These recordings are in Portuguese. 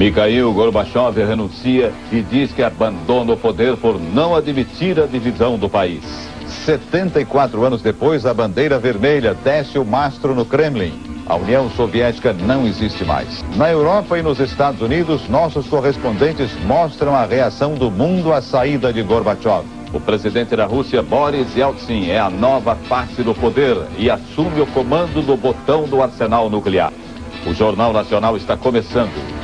Mikhail Gorbachev renuncia e diz que abandona o poder por não admitir a divisão do país. 74 anos depois, a bandeira vermelha desce o mastro no Kremlin. A União Soviética não existe mais. Na Europa e nos Estados Unidos, nossos correspondentes mostram a reação do mundo à saída de Gorbachev. O presidente da Rússia, Boris Yeltsin, é a nova face do poder e assume o comando do botão do arsenal nuclear. O Jornal Nacional está começando.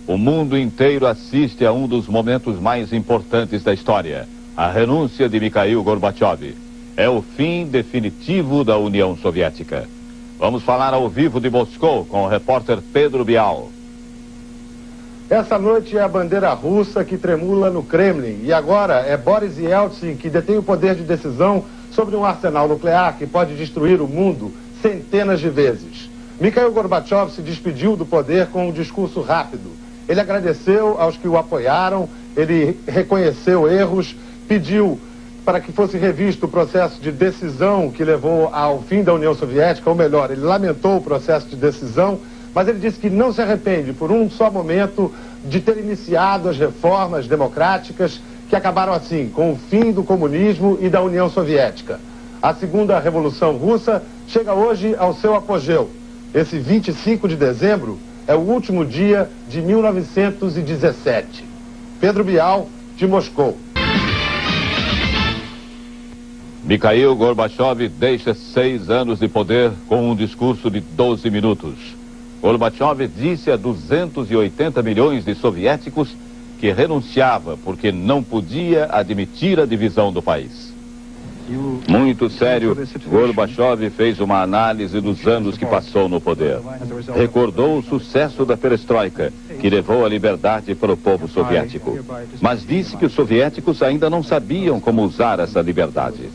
O mundo inteiro assiste a um dos momentos mais importantes da história, a renúncia de Mikhail Gorbachev. É o fim definitivo da União Soviética. Vamos falar ao vivo de Moscou com o repórter Pedro Bial. Essa noite é a bandeira russa que tremula no Kremlin. E agora é Boris Yeltsin que detém o poder de decisão sobre um arsenal nuclear que pode destruir o mundo centenas de vezes. Mikhail Gorbachev se despediu do poder com um discurso rápido. Ele agradeceu aos que o apoiaram, ele reconheceu erros, pediu para que fosse revisto o processo de decisão que levou ao fim da União Soviética, ou melhor, ele lamentou o processo de decisão, mas ele disse que não se arrepende por um só momento de ter iniciado as reformas democráticas que acabaram assim, com o fim do comunismo e da União Soviética. A segunda Revolução Russa chega hoje ao seu apogeu. Esse 25 de dezembro é o último dia de 1917. Pedro Bial, de Moscou. Mikhail Gorbachev deixa 6 anos de poder com um discurso de 12 minutos. Gorbachev disse a 280 milhões de soviéticos que renunciava porque não podia admitir a divisão do país. Muito sério, Gorbachev fez uma análise dos anos que passou no poder. Recordou o sucesso da perestroika, que levou a liberdade para o povo soviético. Mas disse que os soviéticos ainda não sabiam como usar essa liberdade.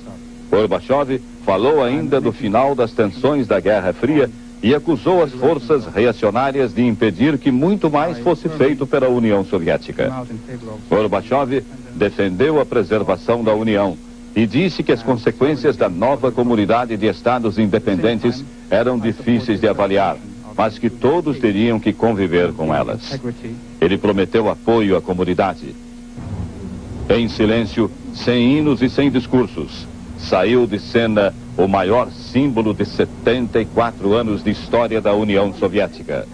Gorbachev falou ainda do final das tensões da Guerra Fria e acusou as forças reacionárias de impedir que muito mais fosse feito pela União Soviética. Gorbachev defendeu a preservação da União e disse que as consequências da nova comunidade de estados independentes eram difíceis de avaliar, mas que todos teriam que conviver com elas. Ele prometeu apoio à comunidade. Em silêncio, sem hinos e sem discursos, saiu de cena o maior símbolo de 74 anos de história da União Soviética.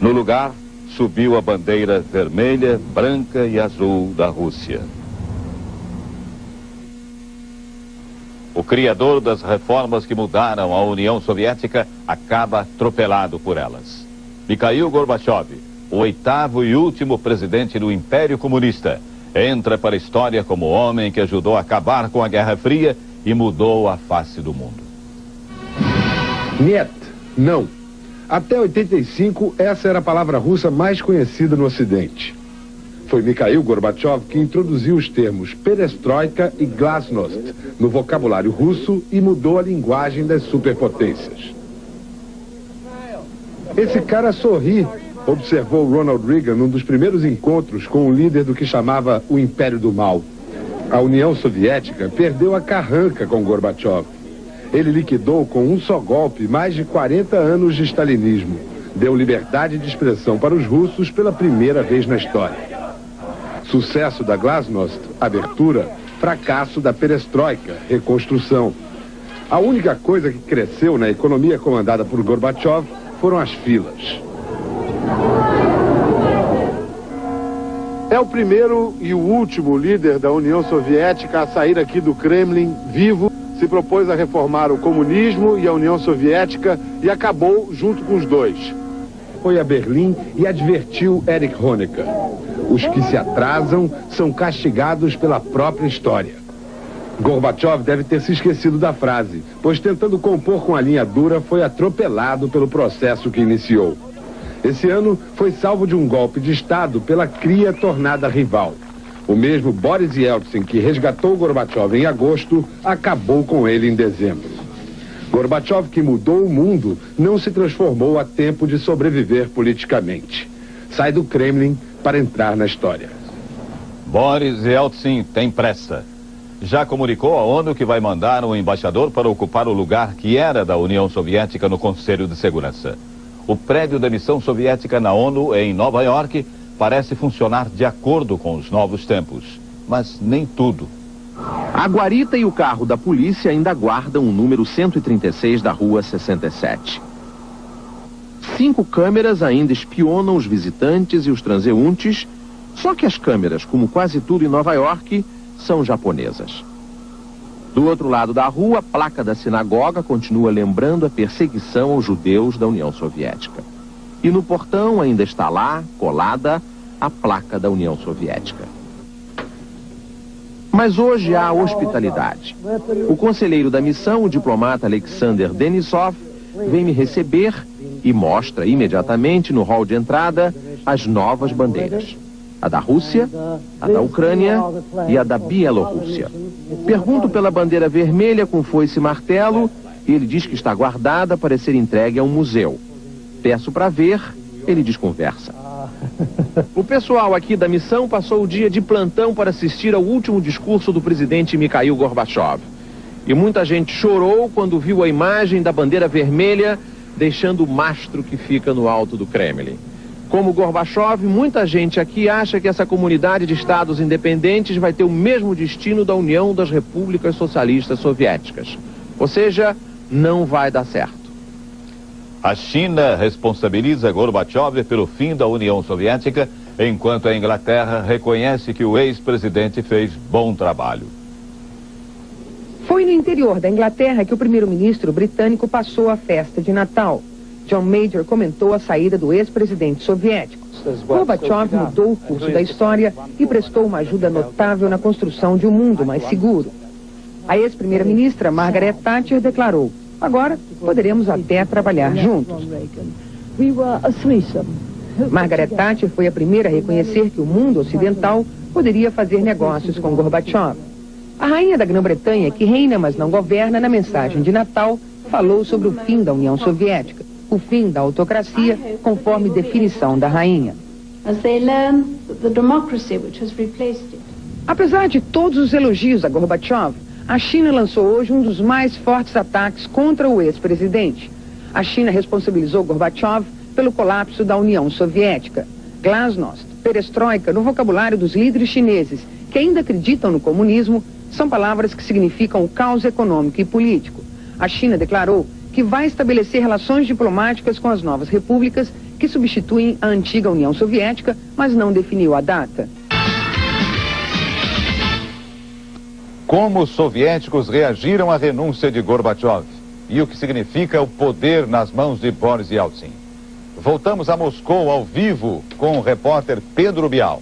No lugar, subiu a bandeira vermelha, branca e azul da Rússia. O criador das reformas que mudaram a União Soviética acaba atropelado por elas. Mikhail Gorbachev, o 8º e último presidente do Império Comunista, entra para a história como homem que ajudou a acabar com a Guerra Fria e mudou a face do mundo. Niet, não. Até 85, essa era a palavra russa mais conhecida no Ocidente. Foi Mikhail Gorbachev que introduziu os termos perestroika e glasnost no vocabulário russo e mudou a linguagem das superpotências. Esse cara sorri, observou Ronald Reagan num dos primeiros encontros com o líder do que chamava o Império do Mal. A União Soviética perdeu a carranca com Gorbachev. Ele liquidou com um só golpe mais de 40 anos de stalinismo. Deu liberdade de expressão para os russos pela primeira vez na história. Sucesso da glasnost, abertura, fracasso da perestroika, reconstrução. A única coisa que cresceu na economia comandada por Gorbachev foram as filas. É o primeiro e o último líder da União Soviética a sair aqui do Kremlin vivo. Se propôs a reformar o comunismo e a União Soviética e acabou junto com os dois. Foi a Berlim e advertiu Erich Honecker. Os que se atrasam são castigados pela própria história. Gorbachev deve ter se esquecido da frase, pois tentando compor com a linha dura foi atropelado pelo processo que iniciou. Esse ano foi salvo de um golpe de Estado pela cria tornada rival. O mesmo Boris Yeltsin, que resgatou Gorbachev em agosto, acabou com ele em dezembro. Gorbachev, que mudou o mundo, não se transformou a tempo de sobreviver politicamente. Sai do Kremlin para entrar na história. Boris Yeltsin tem pressa. já comunicou à ONU que vai mandar um embaixador para ocupar o lugar que era da União Soviética no Conselho de Segurança. O prédio da missão soviética na ONU, em Nova York, parece funcionar de acordo com os novos tempos. Mas nem tudo. A guarita e o carro da polícia ainda guardam o número 136 da Rua 67. 5 câmeras ainda espionam os visitantes e os transeuntes, só que as câmeras, como quase tudo em Nova York, são japonesas. Do outro lado da rua, a placa da sinagoga continua lembrando a perseguição aos judeus da União Soviética. E no portão ainda está lá, colada, a placa da União Soviética. Mas hoje há hospitalidade. O conselheiro da missão, o diplomata Alexander Denisov, vem me receber e mostra imediatamente no hall de entrada as novas bandeiras. A da Rússia, a da Ucrânia e a da Bielorrússia. Pergunto pela bandeira vermelha com foice e martelo e ele diz que está guardada para ser entregue a um museu. Peço para ver, ele desconversa. O pessoal aqui da missão passou o dia de plantão para assistir ao último discurso do presidente Mikhail Gorbachev. E muita gente chorou quando viu a imagem da bandeira vermelha deixando o mastro que fica no alto do Kremlin. Como Gorbachev, muita gente aqui acha que essa comunidade de estados independentes vai ter o mesmo destino da União das Repúblicas Socialistas Soviéticas. Ou seja, não vai dar certo. A China responsabiliza Gorbachev pelo fim da União Soviética, enquanto a Inglaterra reconhece que o ex-presidente fez bom trabalho. Foi no interior da Inglaterra que o primeiro-ministro britânico passou a festa de Natal. John Major comentou a saída do ex-presidente soviético. Gorbachev mudou o curso da história e prestou uma ajuda notável na construção de um mundo mais seguro. A ex-primeira-ministra Margaret Thatcher declarou: agora poderemos até trabalhar juntos. Margaret Thatcher foi a primeira a reconhecer que o mundo ocidental poderia fazer negócios com Gorbachev. A rainha da Grã-Bretanha, que reina mas não governa, na mensagem de Natal, falou sobre o fim da União Soviética, o fim da autocracia, conforme definição da rainha. Apesar de todos os elogios a Gorbachev, a China lançou hoje um dos mais fortes ataques contra o ex-presidente. A China responsabilizou Gorbachev pelo colapso da União Soviética. Glasnost, perestroika, no vocabulário dos líderes chineses que ainda acreditam no comunismo, são palavras que significam o caos econômico e político. A China declarou que vai estabelecer relações diplomáticas com as novas repúblicas que substituem a antiga União Soviética, mas não definiu a data. Como os soviéticos reagiram à renúncia de Gorbachev e o que significa o poder nas mãos de Boris Yeltsin. Voltamos a Moscou ao vivo com o repórter Pedro Bial.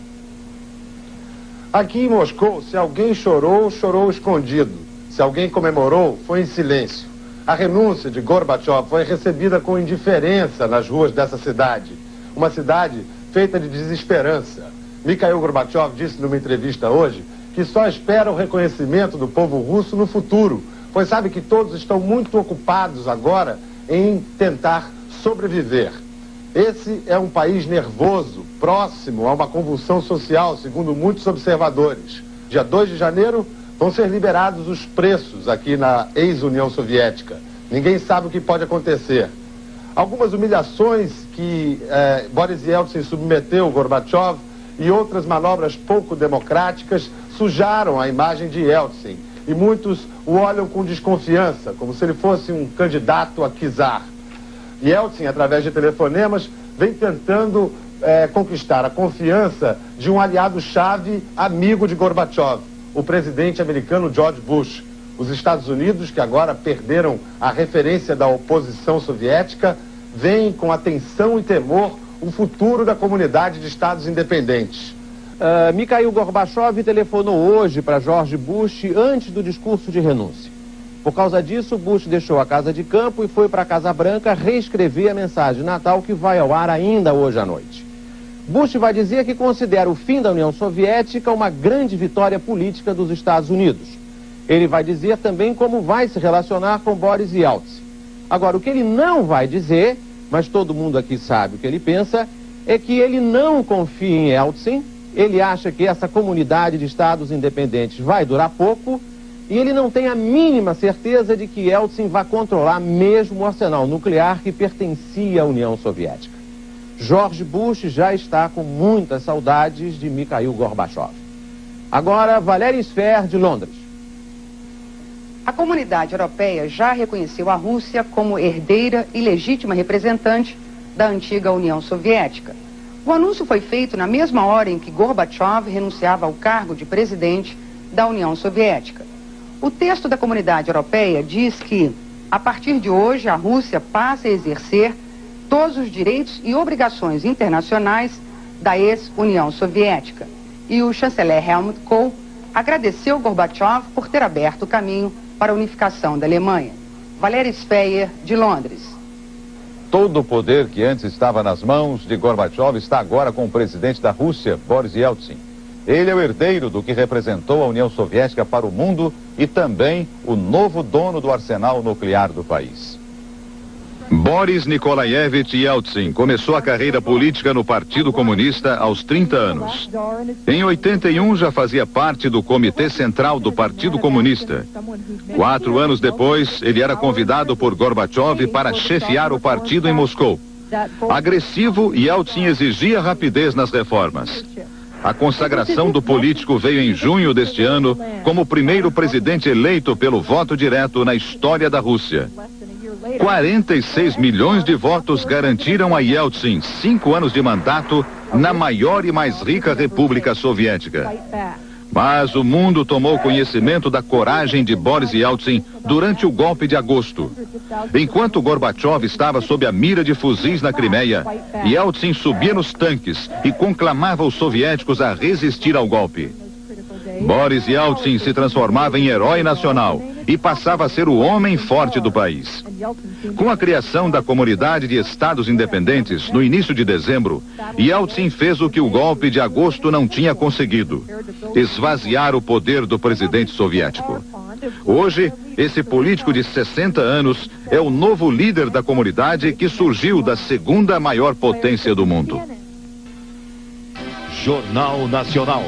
Aqui em Moscou, se alguém chorou, chorou escondido. Se alguém comemorou, foi em silêncio. A renúncia de Gorbachev foi recebida com indiferença nas ruas dessa cidade. Uma cidade feita de desesperança. Mikhail Gorbachev disse numa entrevista hoje que só espera o reconhecimento do povo russo no futuro, pois sabe que todos estão muito ocupados agora em tentar sobreviver. Esse é um país nervoso, próximo a uma convulsão social, segundo muitos observadores. Dia 2 de janeiro vão ser liberados os preços aqui na ex-União Soviética. Ninguém sabe o que pode acontecer. Algumas humilhações que Boris Yeltsin submeteu Gorbachev e outras manobras pouco democráticas sujaram a imagem de Yeltsin. E muitos o olham com desconfiança, como se ele fosse um candidato a czar. Yeltsin, através de telefonemas, vem tentando conquistar a confiança de um aliado-chave amigo de Gorbachev, o presidente americano George Bush. Os Estados Unidos, que agora perderam a referência da oposição soviética, veem com atenção e temor o futuro da comunidade de estados independentes. Mikhail Gorbachev telefonou hoje para George Bush antes do discurso de renúncia. Por causa disso, Bush deixou a Casa de Campo e foi para a Casa Branca reescrever a mensagem de Natal que vai ao ar ainda hoje à noite. Bush vai dizer que considera o fim da União Soviética uma grande vitória política dos Estados Unidos. Ele vai dizer também como vai se relacionar com Boris Yeltsin. Agora, o que ele não vai dizer, mas todo mundo aqui sabe o que ele pensa, é que ele não confia em Yeltsin, ele acha que essa comunidade de estados independentes vai durar pouco E ele não tem a mínima certeza de que Yeltsin vai controlar mesmo o arsenal nuclear que pertencia à União Soviética. George Bush já está com muitas saudades de Mikhail Gorbachev. Agora, Valéria Sfer, de Londres. A comunidade europeia já reconheceu a Rússia como herdeira e legítima representante da antiga União Soviética. O anúncio foi feito na mesma hora em que Gorbachev renunciava ao cargo de presidente da União Soviética. O texto da comunidade europeia diz que, a partir de hoje, a Rússia passa a exercer todos os direitos e obrigações internacionais da ex-União Soviética. E o chanceler Helmut Kohl agradeceu Gorbachev por ter aberto o caminho para a unificação da Alemanha. Valéria Sfer, de Londres. Todo o poder que antes estava nas mãos de Gorbachev está agora com o presidente da Rússia, Boris Yeltsin. Ele é o herdeiro do que representou a União Soviética para o mundo e também o novo dono do arsenal nuclear do país. Boris Nikolaevich Yeltsin começou a carreira política no Partido Comunista aos 30 anos. Em 81 já fazia parte do Comitê Central do Partido Comunista. 4 anos depois, ele era convidado por Gorbachev para chefiar o partido em Moscou. Agressivo, Yeltsin exigia rapidez nas reformas. A consagração do político veio em junho deste ano como o primeiro presidente eleito pelo voto direto na história da Rússia. 46 milhões de votos garantiram a Yeltsin 5 anos de mandato na maior e mais rica república soviética. Mas o mundo tomou conhecimento da coragem de Boris Yeltsin durante o golpe de agosto. Enquanto Gorbachev estava sob a mira de fuzis na Crimeia, Yeltsin subia nos tanques e conclamava os soviéticos a resistir ao golpe. Boris Yeltsin se transformava em herói nacional e passava a ser o homem forte do país. Com a criação da Comunidade de Estados Independentes no início de dezembro, Yeltsin fez o que o golpe de agosto não tinha conseguido: esvaziar o poder do presidente soviético. Hoje, esse político de 60 anos é o novo líder da comunidade que surgiu da segunda maior potência do mundo. Jornal Nacional.